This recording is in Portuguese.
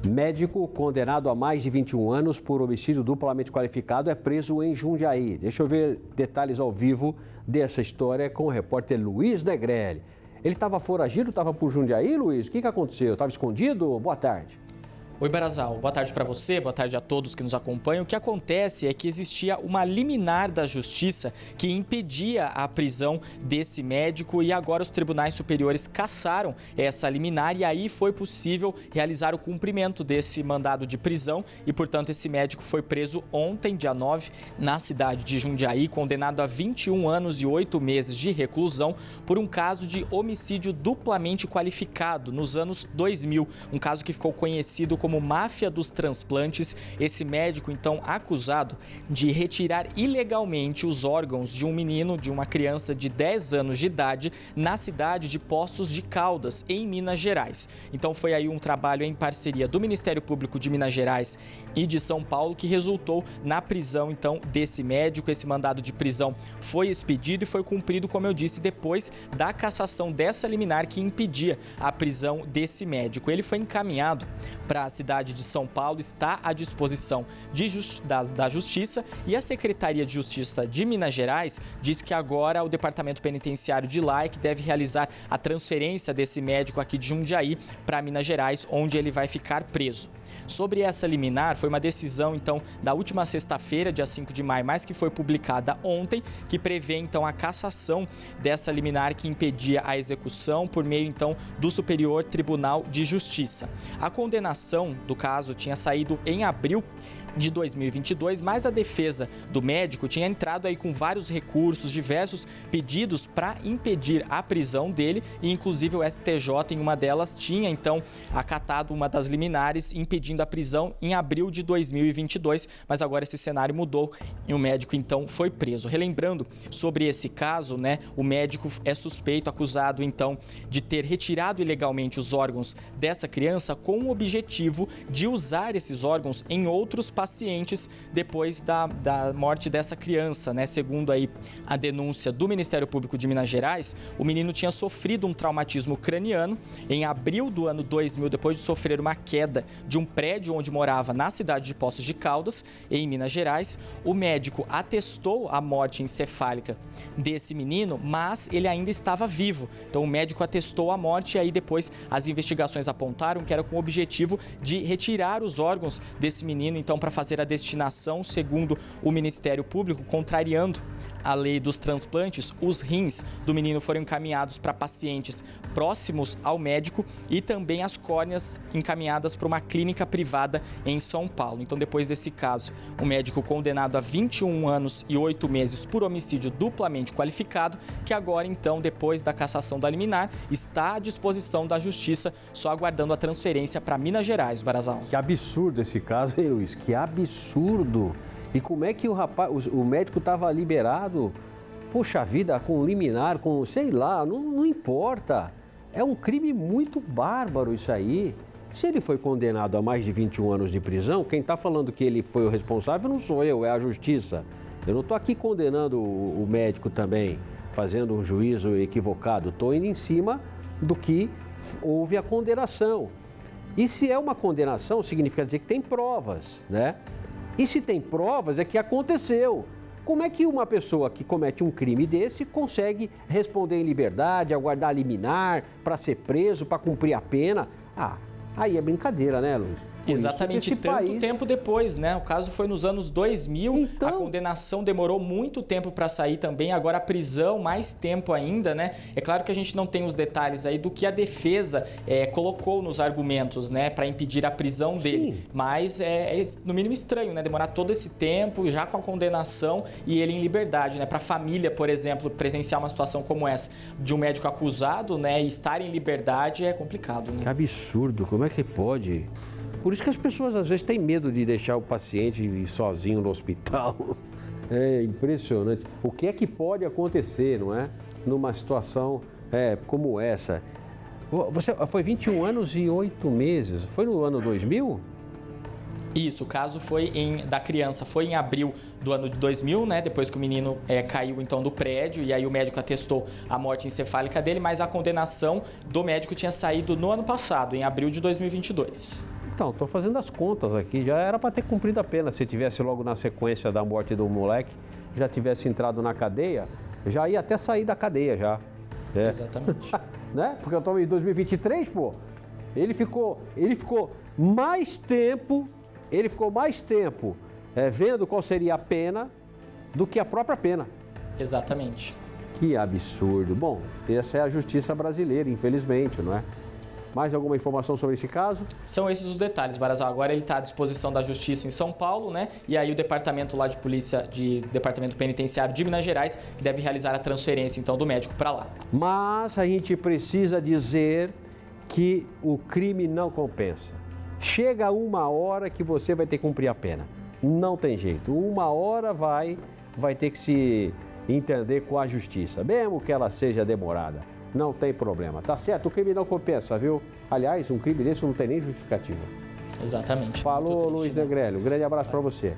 Médico condenado a mais de 21 anos por homicídio duplamente qualificado é preso em Jundiaí. Deixa eu ver detalhes ao vivo dessa história com o repórter Luiz Negrelli. Ele estava foragido, estava por Jundiaí, Luiz? O que aconteceu? Estava escondido? Boa tarde. Oi, Barazal. Boa tarde para você, boa tarde a todos que nos acompanham. O que acontece é que existia uma liminar da Justiça que impedia a prisão desse médico e agora os tribunais superiores cassaram essa liminar e aí foi possível realizar o cumprimento desse mandado de prisão e, portanto, esse médico foi preso ontem, dia 9, na cidade de Jundiaí, condenado a 21 anos e 8 meses de reclusão por um caso de homicídio duplamente qualificado nos anos 2000, um caso que ficou conhecido como máfia dos transplantes. Esse médico, então, acusado de retirar ilegalmente os órgãos de um menino, de uma criança de 10 anos de idade, na cidade de Poços de Caldas, em Minas Gerais. Então, foi aí um trabalho em parceria do Ministério Público de Minas Gerais e de São Paulo que resultou na prisão, então, desse médico. Esse mandado de prisão foi expedido e foi cumprido, como eu disse, depois da cassação dessa liminar que impedia a prisão desse médico. Ele foi encaminhado para a cidade de São Paulo, está à disposição da Justiça e a Secretaria de Justiça de Minas Gerais diz que agora o Departamento Penitenciário de lá é que deve realizar a transferência desse médico aqui de Jundiaí para Minas Gerais, onde ele vai ficar preso. Sobre essa liminar, foi uma decisão, então, da última sexta-feira, dia 5 de maio, mas que foi publicada ontem, que prevê, então, a cassação dessa liminar que impedia a execução por meio, então, do Superior Tribunal de Justiça. A condenação do caso tinha saído em abril de 2022, mas a defesa do médico tinha entrado aí com vários recursos, diversos pedidos para impedir a prisão dele e inclusive o STJ em uma delas tinha então acatado uma das liminares impedindo a prisão em abril de 2022, mas agora esse cenário mudou e o médico então foi preso. Relembrando sobre esse caso, né, o médico é suspeito, acusado então de ter retirado ilegalmente os órgãos dessa criança com o objetivo de usar esses órgãos em outros pacientes depois da morte dessa criança, né? Segundo aí a denúncia do Ministério Público de Minas Gerais, o menino tinha sofrido um traumatismo craniano em abril do ano 2000, depois de sofrer uma queda de um prédio onde morava na cidade de Poços de Caldas, em Minas Gerais. O médico atestou a morte encefálica desse menino, mas ele ainda estava vivo. Então o médico atestou a morte e aí depois as investigações apontaram que era com o objetivo de retirar os órgãos desse menino, então para fazer a destinação, segundo o Ministério Público, contrariando a lei dos transplantes, os rins do menino foram encaminhados para pacientes próximos ao médico e também as córneas encaminhadas para uma clínica privada em São Paulo. Então, depois desse caso, o médico condenado a 21 anos e 8 meses por homicídio duplamente qualificado, que agora, então, depois da cassação da liminar, está à disposição da Justiça, só aguardando a transferência para Minas Gerais, Barazal. Que absurdo esse caso, hein, Luiz? Que absurdo! E como é que o médico estava liberado? Poxa vida, com liminar, com sei lá, não importa. É um crime muito bárbaro isso aí. Se ele foi condenado a mais de 21 anos de prisão, quem está falando que ele foi o responsável não sou eu, é a Justiça. Eu não estou aqui condenando o médico também, fazendo um juízo equivocado. Estou indo em cima do que houve a condenação. E se é uma condenação, significa dizer que tem provas, né? E se tem provas, é que aconteceu. Como é que uma pessoa que comete um crime desse consegue responder em liberdade, aguardar liminar, para ser preso, para cumprir a pena? Ah, aí é brincadeira, né, Luiz? Exatamente, tanto tempo depois, né? O caso foi nos anos 2000, então... a condenação demorou muito tempo para sair também, agora a prisão mais tempo ainda, né? É claro que a gente não tem os detalhes aí do que a defesa colocou nos argumentos, né? Para impedir a prisão dele, Sim. Mas é no mínimo estranho, né? Demorar todo esse tempo já com a condenação e ele em liberdade, né? Para a família, por exemplo, presenciar uma situação como essa de um médico acusado, né? E estar em liberdade é complicado, né? Que absurdo, como é que pode? Por isso que as pessoas às vezes têm medo de deixar o paciente ir sozinho no hospital. É impressionante. O que é que pode acontecer, não é? Numa situação como essa. Você foi 21 anos e 8 meses. Foi no ano 2000? Isso, o caso da criança foi em abril do ano de 2000, né? Depois que o menino caiu então do prédio e aí o médico atestou a morte encefálica dele, mas a condenação do médico tinha saído no ano passado, em abril de 2022. Então, estou fazendo as contas aqui. Já era para ter cumprido a pena. Se tivesse logo na sequência da morte do moleque, já tivesse entrado na cadeia, já ia até sair da cadeia já. É. Exatamente. Né? Porque eu estou em 2023, pô. Ele ficou mais tempo, vendo qual seria a pena do que a própria pena. Exatamente. Que absurdo. Bom, essa é a justiça brasileira, infelizmente, não é? Mais alguma informação sobre esse caso? São esses os detalhes, Barazal. Agora ele está à disposição da Justiça em São Paulo, né? E aí o departamento lá de polícia, departamento penitenciário de Minas Gerais, que deve realizar a transferência, então, do médico para lá. Mas a gente precisa dizer que o crime não compensa. Chega uma hora que você vai ter que cumprir a pena. Não tem jeito. Uma hora vai ter que se entender com a justiça, mesmo que ela seja demorada. Não tem problema, tá certo? O crime não compensa, viu? Aliás, um crime desse não tem nem justificativa. Exatamente. Falou, Luiz Negrelli. Um grande abraço para você.